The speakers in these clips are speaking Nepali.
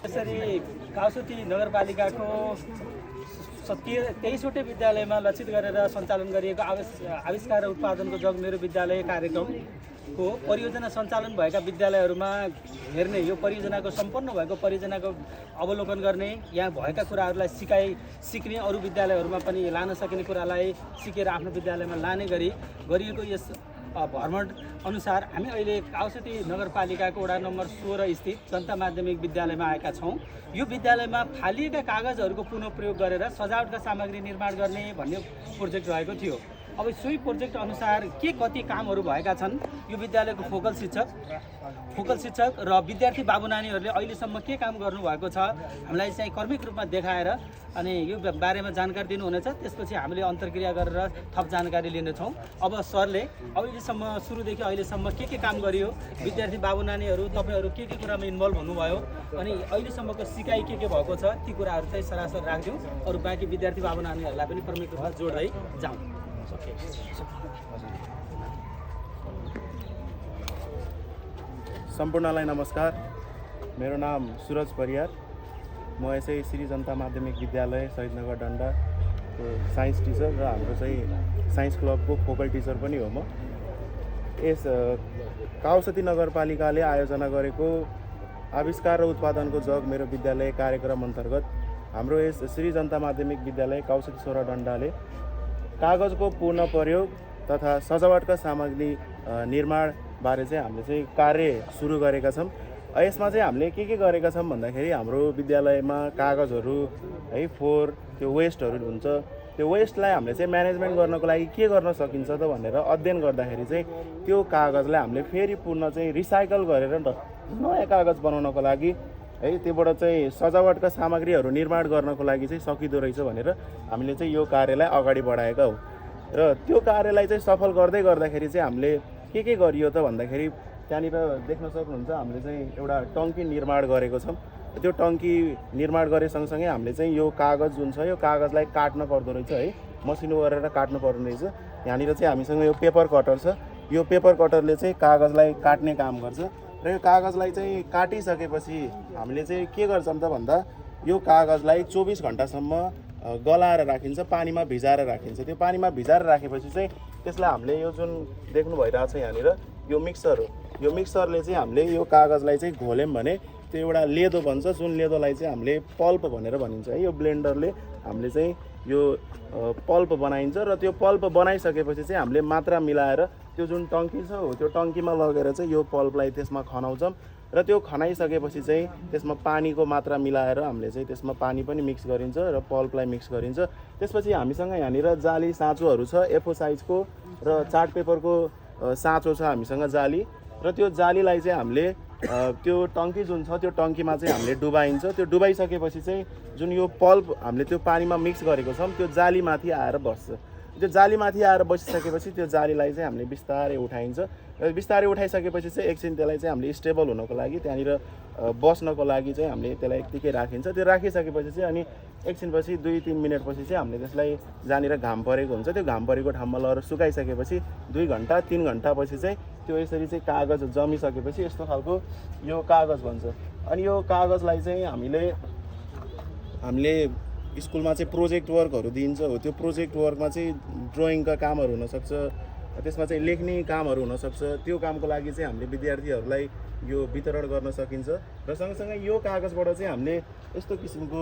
यसरी काउसती नगरपालिकाको 23वटै विद्यालयमा लक्षित गरेर सञ्चालन गरिएको आविष्कार र उत्पादनको जग मेरो विद्यालय कार्यक्रमको परियोजना सञ्चालन भएका विद्यालयहरूमा हेर्ने, यो परियोजनाको सम्पन्न भएको परियोजनाको अवलोकन गर्ने, यहाँ भएका कुराहरूलाई सिक्ने, अरू विद्यालयहरूमा पनि लान सकिने कुरालाई सिकेर आफ्नो विद्यालयमा लाने गरी गरिएको यस भ्रमण अनुसार हामी अहिले काउसती नगरपालिकाको वडा नम्बर 16 स्थित जनता माध्यमिक विद्यालयमा आएका छौँ। यो विद्यालयमा फालिएका कागजहरूको पुनः प्रयोग गरेर सजावटका सामग्री निर्माण गर्ने भन्ने प्रोजेक्ट रहेको थियो। अब सोही प्रोजेक्ट अनुसार के कति कामहरू भएका छन्, यो विद्यालयको फोकल शिक्षक र विद्यार्थी बाबु नानीहरूले अहिलेसम्म के काम गर्नुभएको छ हामीलाई चाहिँ कर्मिक रूपमा देखाएर अनि यो बारेमा जानकारी दिनुहुनेछ। त्यसपछि हामीले अन्तर्क्रिया गरेर थप जानकारी लिनेछौँ। अब सरले अहिलेसम्म सुरुदेखि अहिलेसम्म के काम गरियो, विद्यार्थी बाबु नानीहरू तपाईँहरू के कुरामा इन्भल्भ हुनुभयो अनि अहिलेसम्मको सिकाइ के भएको छ, ती कुराहरू चाहिँ सरासर राखिदिउँ। अरू बाँकी विद्यार्थी बाबु नानीहरूलाई पनि कर्मिक रूपमा जोड्दै जाउँ। सम्पूर्णलाई नमस्कार। मेरो नाम सुरज परियार। म यसै श्री जनता माध्यमिक विद्यालय शहीदनगर डन्डाको साइन्स टिचर र हाम्रो चाहिँ साइन्स क्लबको फोकल टिचर पनि हो। म यस काउसती नगरपालिकाले आयोजना गरेको आविष्कार र उत्पादनको जग मेरो विद्यालय कार्यक्रम अन्तर्गत हाम्रो यस श्री जनता माध्यमिक विद्यालय काउसती 16 डन्डाले कागजको पुनः प्रयोग तथा सजावटका सामग्री निर्माण बारे चाहिँ हामीले चाहिँ कार्य सुरु गरेका छौँ। यसमा चाहिँ हामीले के गरेका छौँ भन्दाखेरि हाम्रो विद्यालयमा कागजहरू है फोहोर त्यो वेस्टहरू हुन्छ, त्यो वेस्टलाई हामीले चाहिँ म्यानेजमेन्ट गर्नको लागि के गर्न सकिन्छ त भनेर अध्ययन गर्दाखेरि चाहिँ त्यो कागजलाई हामीले फेरि पुनः चाहिँ रिसाइकल गरेर नयाँ कागज बनाउनको लागि है त्योबाट चाहिँ सजावटका सामग्रीहरू निर्माण गर्नको लागि चाहिँ सकिँदो रहेछ भनेर हामीले चाहिँ यो कार्यलाई अगाडि बढाएका हो। र त्यो कार्यलाई चाहिँ सफल गर्दै गर्दाखेरि चाहिँ हामीले के गरियो त भन्दाखेरि त्यहाँनिर देख्न सक्नुहुन्छ हामीले चाहिँ एउटा टङ्की निर्माण गरेको छौँ। त्यो टङ्की निर्माण गरे सँगसँगै हामीले चाहिँ यो कागज जुन छ यो कागजलाई काट्न पर्दो रहेछ है, मसिनो गरेर काट्नु पर्ने रहेछ। यहाँनिर चाहिँ हामीसँग यो पेपर कटर छ। यो पेपर कटरले चाहिँ कागजलाई काट्ने काम गर्छ र यो कागजलाई चाहिँ काटिसकेपछि हामीले चाहिँ के गर्छौँ त भन्दा यो कागजलाई 24 घन्टासम्म गलाएर राखिन्छ, पानीमा भिजाएर राखिन्छ। त्यो पानीमा भिजाएर राखेपछि चाहिँ त्यसलाई हामीले यो जुन देख्नु भइरहेको छ यहाँनिर यो मिक्सर हो। यो मिक्सरले चाहिँ हामीले यो कागजलाई चाहिँ घोल्यौँ भने त्यो एउटा लेदो बन्छ, जुन लेदोलाई चाहिँ हामीले पल्प भनेर भनिन्छ है। यो ब्लेन्डरले हामीले चाहिँ यो पल्प बनाइन्छ र त्यो पल्प बनाइसकेपछि चाहिँ हामीले मात्रा मिलाएर त्यो जुन टङ्की छ हो त्यो टङ्कीमा लगेर चाहिँ यो पल्पलाई त्यसमा खनाउँछौँ र त्यो खनाइसकेपछि चाहिँ त्यसमा पानीको मात्रा मिलाएर हामीले चाहिँ त्यसमा पानी पनि मिक्स गरिन्छ र पल्पलाई मिक्स गरिन्छ। त्यसपछि हामीसँग यहाँनिर जाली साँचोहरू छ, A4 साइजको र चार्ट पेपरको साँचो छ हामीसँग जाली। र त्यो जालीलाई चाहिँ हामीले त्यो टङ्की जुन छ त्यो टङ्कीमा चाहिँ हामीले डुबाइन्छ। त्यो डुबाइसकेपछि चाहिँ जुन यो पल्प हामीले त्यो पानीमा मिक्स गरेको छौँ त्यो जालीमाथि आएर बस्छ। त्यो जालीमाथि आएर बसिसकेपछि त्यो जालीलाई चाहिँ हामीले बिस्तारै उठाइन्छ र बिस्तारै उठाइसकेपछि चाहिँ एकछिन त्यसलाई चाहिँ हामीले स्टेबल हुनको लागि त्यहाँनिर बस्नको लागि चाहिँ हामीले त्यसलाई यत्तिकै राखिन्छ। त्यो राखिसकेपछि चाहिँ अनि एकछिनपछि 2-3 मिनटपछि चाहिँ हामीले त्यसलाई जहाँनिर घाम परेको हुन्छ त्यो घाम परेको ठाउँमा लगेर सुकाइसकेपछि 2 घन्टा 3 घन्टापछि चाहिँ त्यो यसरी चाहिँ कागज जमिसकेपछि यस्तो खालको यो कागज बन्छ। अनि यो कागजलाई चाहिँ हामीले स्कुलमा चाहिँ प्रोजेक्ट वर्कहरू दिन्छ हो। त्यो प्रोजेक्ट वर्कमा चाहिँ ड्रइङका कामहरू हुनसक्छ, त्यसमा चाहिँ लेख्ने कामहरू हुनसक्छ। त्यो कामको लागि चाहिँ हामीले विद्यार्थीहरूलाई यो वितरण गर्न सकिन्छ। र सँगसँगै यो कागजबाट चाहिँ हामीले यस्तो किसिमको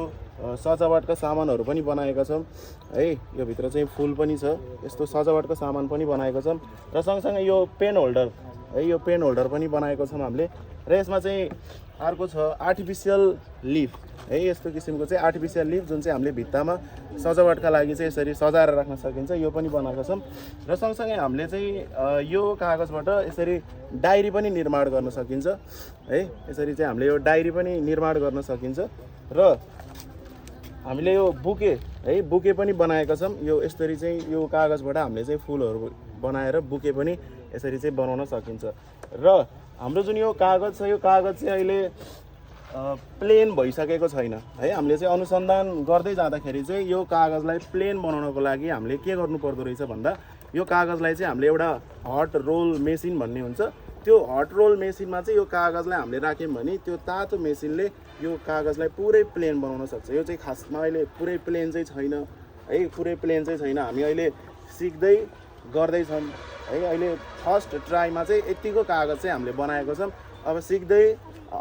सजावटका सामानहरू पनि बनाएका छौँ है। यो भित्र चाहिँ फुल पनि छ, यस्तो सजावटका सामान पनि बनाएका छौँ। र सँगसँगै यो पेन होल्डर है, यो पेन होल्डर पनि बनाएको छौँ हामीले। र यसमा चाहिँ अर्को छ आर्टिफिसियल लिफ है। यस्तो किसिमको चाहिँ आर्टिफिसियल लिफ जुन चाहिँ हामीले भित्तामा सजावटका लागि चाहिँ यसरी सजाएर राख्न सकिन्छ, यो पनि बनाएको छौँ। र सँगसँगै हामीले चाहिँ यो कागजबाट यसरी डायरी पनि निर्माण गर्न सकिन्छ है। यसरी चाहिँ हामीले यो डायरी पनि निर्माण गर्न सकिन्छ। र हामीले यो बुके है, बुके पनि बनाएका छौँ। यो यसरी चाहिँ यो कागजबाट हामीले चाहिँ फुलहरू बनाएर बुके पनि यसरी चाहिँ बनाउन सकिन्छ। र हाम्रो जुन यो कागज छ यो कागज चाहिँ अहिले प्लेन भइसकेको छैन है। हामीले चाहिँ अनुसन्धान गर्दै जाँदाखेरि चाहिँ यो कागजलाई प्लेन बनाउनको लागि हामीले के गर्नु पर्दो रहेछ भन्दा यो कागजलाई चाहिँ हामीले एउटा हट रोल मेसिन भन्ने हुन्छ त्यो हट रोल मेसिनमा चाहिँ यो कागजलाई हामीले राख्यौँ भने त्यो तातो मेसिनले यो कागजलाई पुरै प्लेन बनाउन सक्छ। यो चाहिँ खासमा अहिले पुरै प्लेन चाहिँ छैन है, पुरै प्लेन चाहिँ छैन। हामी अहिले सिक्दै गर्दैछौँ है। अहिले फर्स्ट ट्राईमा चाहिँ यतिको कागज चाहिँ हामीले बनाएको छौँ। अब सिक्दै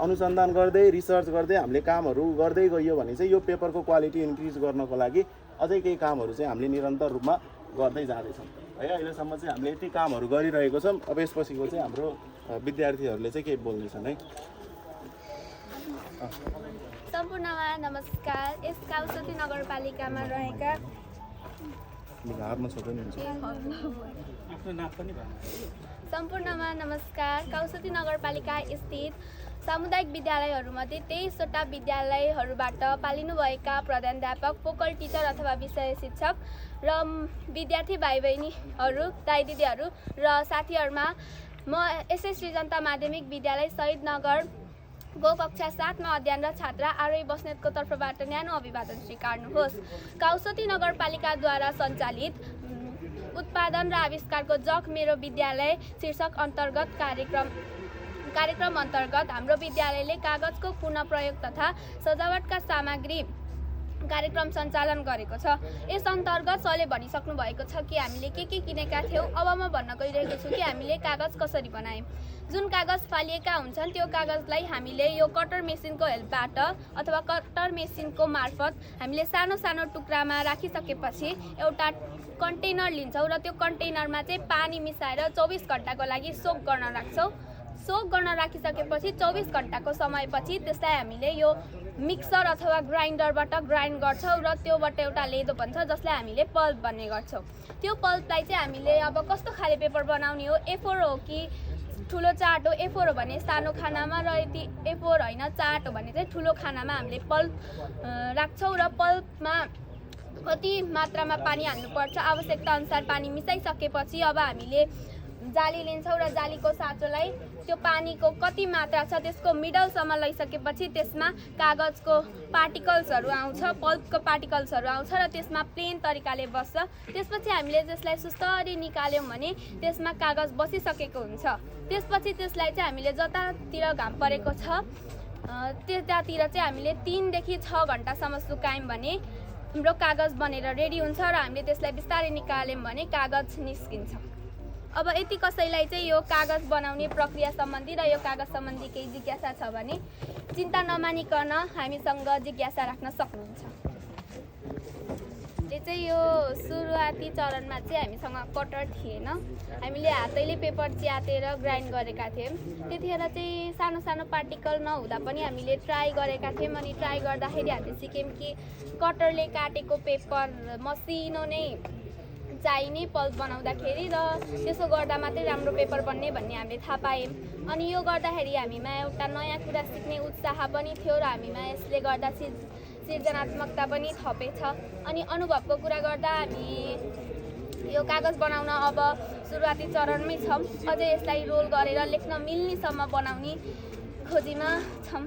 अनुसन्धान गर्दै रिसर्च गर्दै हामीले कामहरू गर्दै गयो भने चाहिँ यो पेपरको क्वालिटी इन्क्रिज गर्नको लागि अझै केही कामहरू चाहिँ हामीले निरन्तर रूपमा गर्दै जाँदैछौँ है। अहिलेसम्म चाहिँ हामीले यति कामहरू गरिरहेको छौँ। अब यसपछिको चाहिँ हाम्रो विद्यार्थीहरूले चाहिँ केही बोल्नेछन् है। सम्पूर्णमा नमस्कार। यस काउसती नगरपालिकामा रहेका हातमा छोटो नि हुन्छ। आफ्नो नाम पनि भन्नु। सम्पूर्णमा नमस्कार। काउसती नगरपालिका स्थित सामुदायिक विद्यालयहरूमध्ये 23वटा विद्यालयहरूबाट पालिनुभएका प्रधानाध्यापक, फोकल टिचर अथवा विषय शिक्षक र विद्यार्थी भाइ बहिनीहरू, दाइ दिदीहरू र साथीहरूमा म एसए श्री जनता माध्यमिक विद्यालय शहीदनगर गो कक्षा 7मा अध्ययनरत छात्रा आरोही बस्नेतको तर्फबाट न्यानो अभिवादन स्वीकार्नुहोस्। काउसती नगरपालिकाद्वारा सञ्चालित उत्पादन र आविष्कारको जग मेरो विद्यालय शीर्षक अन्तर्गत कार्यक्रम अन्तर्गत हाम्रो विद्यालयले कागजको पुनः प्रयोग तथा सजावटका सामग्री कार्यक्रम सञ्चालन गरेको छ। यस अन्तर्गत सरले भनिसक्नु भएको छ कि हामीले के किनेका थियौँ। अब म भन्न गइरहेको छु कि हामीले कागज कसरी बनायौँ। जुन कागज फालिएका हुन्छन् त्यो कागजलाई हामीले यो कटर मेसिनको हेल्पबाट अथवा कटर मेसिनको मार्फत हामीले सानो सानो टुक्रामा राखिसकेपछि एउटा कन्टेनर लिन्छौँ र त्यो कन्टेनरमा चाहिँ पानी मिसाएर 24 घन्टाको लागि सोक गर्न राख्छौँ। सोक गर्न राखिसकेपछि 24 घन्टाको समयपछि त्यसलाई हामीले यो मिक्सर अथवा ग्राइन्डरबाट ग्राइन्ड गर्छौँ र त्योबाट एउटा लेदो बन्छ जसलाई हामीले पल्प भन्ने गर्छौँ। त्यो पल्पलाई चाहिँ हामीले अब कस्तो खाले पेपर बनाउने हो, A4 हो कि ठुलो चार्ट हो। A4 हो भने सानो खानामा र यदि A4 होइन चार्ट हो भने चाहिँ ठुलो खानामा हामीले पल्प राख्छौँ र पल्पमा कति मात्रामा पानी हाल्नुपर्छ आवश्यकता अनुसार पानी मिसाइसकेपछि अब हामीले जाली लिन्छौँ र जालीको साँचोलाई त्यो पानीको कति मात्रा छ त्यसको मिडलसम्म लैसकेपछि त्यसमा कागजको पार्टिकल्सहरू आउँछ, पल्पको पार्टिकल्सहरू आउँछ र त्यसमा प्लेन तरिकाले बस्छ। त्यसपछि हामीले त्यसलाई सुस्तरी निकाल्यौँ भने त्यसमा कागज बसिसकेको हुन्छ। त्यसपछि त्यसलाई चाहिँ हामीले जतातिर घाम परेको छ त्यतातिर चाहिँ हामीले 3 देखि 6 घन्टासम्म सुकायौँ भने हाम्रो कागज बनेर रेडी हुन्छ र हामीले त्यसलाई बिस्तारै निकाल्यौँ भने कागज निस्किन्छ। अब यति कसैलाई चाहिँ यो कागज बनाउने प्रक्रिया सम्बन्धी र यो कागज सम्बन्धी केही जिज्ञासा छ भने चिन्ता नमानिकन हामीसँग जिज्ञासा राख्न सक्नुहुन्छ। त्यो चाहिँ यो सुरुवाती चरणमा चाहिँ हामीसँग कटर थिएन, हामीले हातैले पेपर च्यातेर ग्राइन्ड गरेका थियौँ। त्यतिखेर चाहिँ सानो सानो पार्टिकल नहुँदा पनि हामीले ट्राई गरेका थियौँ अनि ट्राई गर्दाखेरि हामीले सिक्यौँ कि कटरले काटेको पेपर मसिनो नै चाहिने पल्प बनाउँदाखेरि र त्यसो गर्दा मात्रै राम्रो पेपर बन्ने भन्ने हामीले थाहा पायौँ। अनि यो गर्दाखेरि हामीमा एउटा नयाँ कुरा सिक्ने उत्साह पनि थियो र हामीमा यसले गर्दा सृजनात्मकता पनि थपेछ। अनि अनुभवको कुरा गर्दा हामी यो कागज बनाउन अब सुरुवाती चरणमै छौँ। अझै यसलाई रोल गरेर लेख्न मिल्नेसम्म बनाउने खोजीमा छौँ।